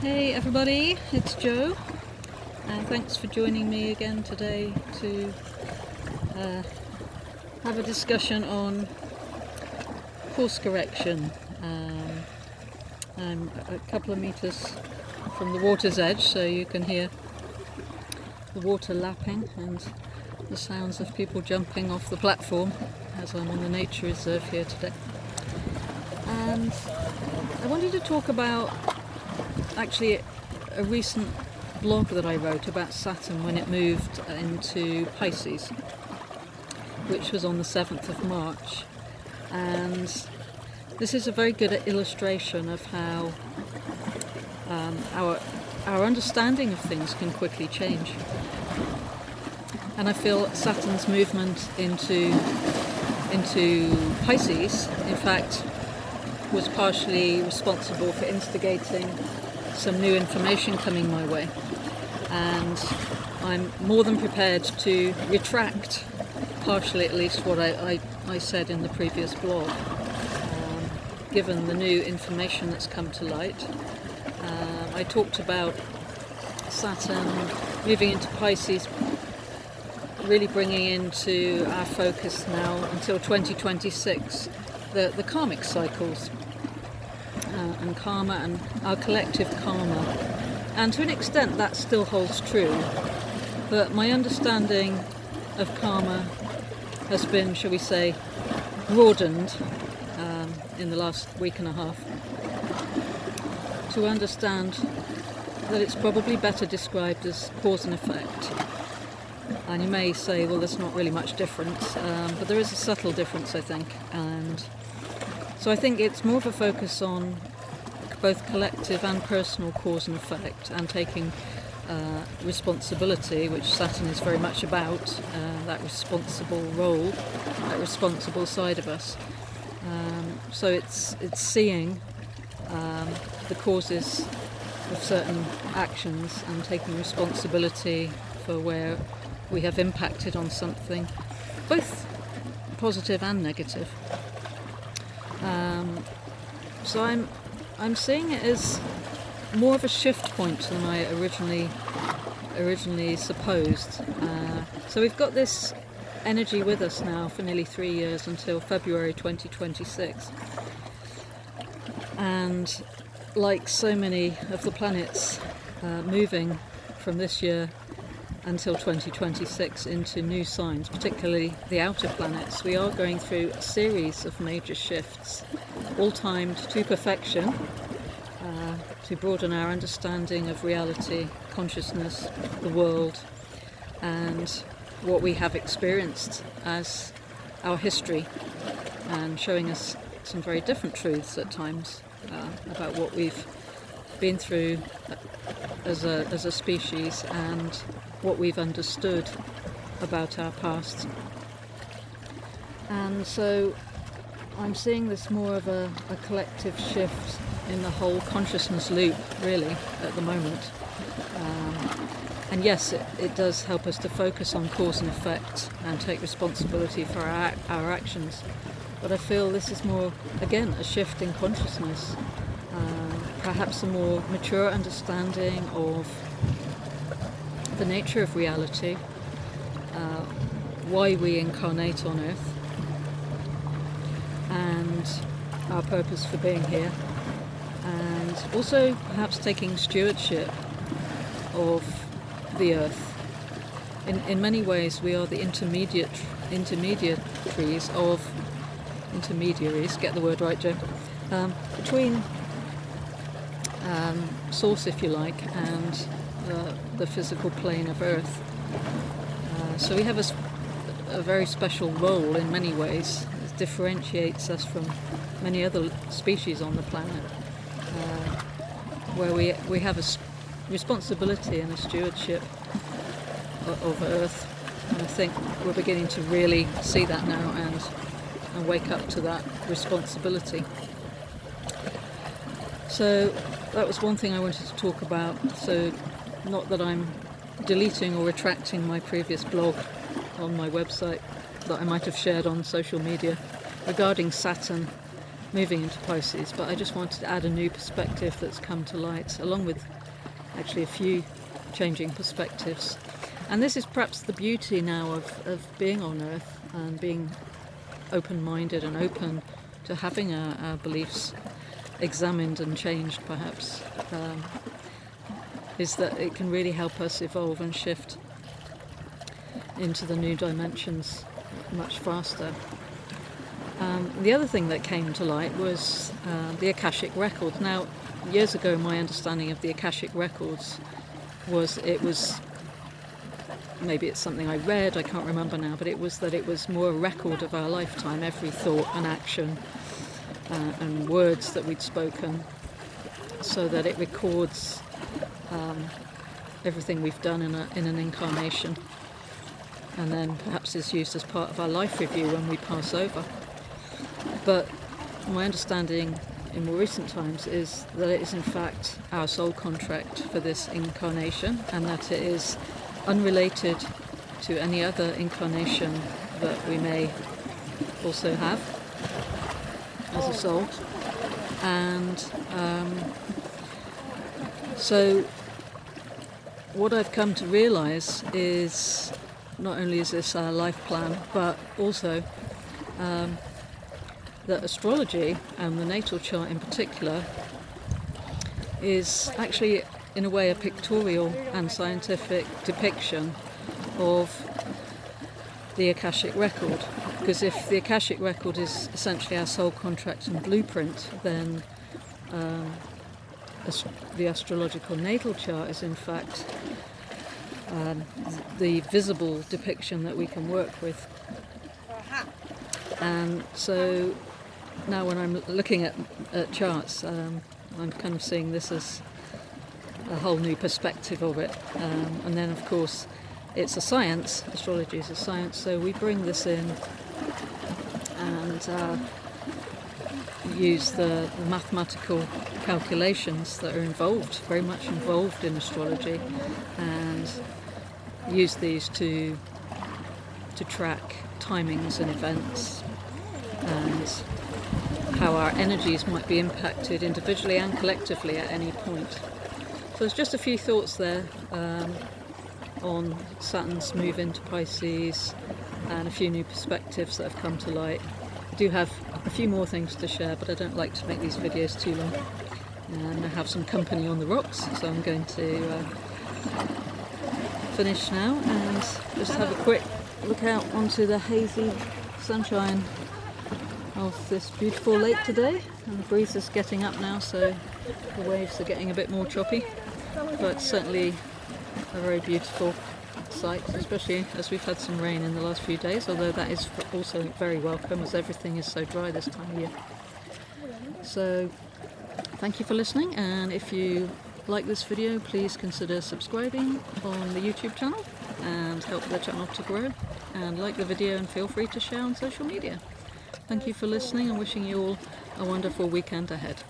Hey everybody, it's Jo, and thanks for joining me again today to have a discussion on course correction. I'm a couple of meters from the water's edge, so you can hear the water lapping and the sounds of people jumping off the platform as I'm on the nature reserve here today. And I wanted to talk about actually a recent blog that I wrote about Saturn when it moved into Pisces, which was on the 7th of March. And this is a very good illustration of how our understanding of things can quickly change. And I feel Saturn's movement into Pisces, in fact, was partially responsible for instigating some new information coming my way, and I'm more than prepared to retract partially at least what I said in the previous blog, given the new information that's come to light. I talked about Saturn moving into Pisces really bringing into our focus now until 2026 the karmic cycles and karma and our collective karma, and to an extent that still holds true, but my understanding of karma has been, shall we say, broadened in the last week and a half to understand that it's probably better described as cause and effect. And you may say, well, there's not really much difference, but there is a subtle difference, I think. And so I think it's more of a focus on both collective and personal cause and effect, and taking responsibility, which Saturn is very much about, that responsible role, that responsible side of us. So it's seeing the causes of certain actions and taking responsibility for where we have impacted on something, both positive and negative. So I'm seeing it as more of a shift point than I originally supposed. So we've got this energy with us now for nearly 3 years until February 2026. And like so many of the planets moving from this year until 2026 into new signs, particularly the outer planets, we are going through a series of major shifts, all timed to perfection, to broaden our understanding of reality, consciousness, the world, and what we have experienced as our history, and showing us some very different truths at times about what we've been through as a species and what we've understood about our past. And so I'm seeing this more of a collective shift in the whole consciousness loop, really, at the moment. And yes, it does help us to focus on cause and effect and take responsibility for our actions. But I feel this is more, again, a shift in consciousness, perhaps a more mature understanding of the nature of reality, why we incarnate on Earth, and our purpose for being here, and also perhaps taking stewardship of the Earth. In many ways, we are the intermediaries, get the word right, Joe, between Source, if you like, and the physical plane of Earth. So we have a very special role in many ways. It differentiates us from many other species on the planet, where we have a responsibility and a stewardship of Earth. And I think we're beginning to really see that now and wake up to that responsibility. So that was one thing I wanted to talk about. So not that I'm deleting or retracting my previous blog on my website that I might have shared on social media regarding Saturn moving into Pisces, but I just wanted to add a new perspective that's come to light, along with actually a few changing perspectives. And this is perhaps the beauty now of being on Earth and being open-minded and open to having our beliefs examined and changed, perhaps, is that it can really help us evolve and shift into the new dimensions much faster. The other thing that came to light was the Akashic records. Now, years ago, my understanding of the Akashic records was maybe it's something I read, I can't remember now, but it was more a record of our lifetime, every thought and action and words that we'd spoken, so that it records everything we've done in an incarnation, and then perhaps is used as part of our life review when we pass over. But my understanding in more recent times is that it is in fact our soul contract for this incarnation, and that it is unrelated to any other incarnation that we may also have as a soul. And so what I've come to realise is not only is this our life plan, but also that astrology, and the natal chart in particular, is actually in a way a pictorial and scientific depiction of the Akashic record. Because if the Akashic record is essentially our soul contract and blueprint, then the astrological natal chart is in fact the visible depiction that we can work with. And so now when I'm looking at charts, I'm kind of seeing this as a whole new perspective of it. And then of course it's a science, astrology is a science, so we bring this in and use the mathematical calculations that are involved, very much involved in astrology, and use these to track timings and events and how our energies might be impacted individually and collectively at any point. So there's just a few thoughts there on Saturn's move into Pisces and a few new perspectives that have come to light. I do have a few more things to share, but I don't like to make these videos too long. And I have some company on the rocks, so I'm going to finish now and just have a quick look out onto the hazy sunshine of this beautiful lake today. And the breeze is getting up now, so the waves are getting a bit more choppy, but certainly a very beautiful sight, especially as we've had some rain in the last few days, although that is also very welcome as everything is so dry this time of year. So thank you for listening, and if you like this video, please consider subscribing on the YouTube channel and help the channel to grow, and like the video and feel free to share on social media. Thank you for listening, and wishing you all a wonderful weekend ahead.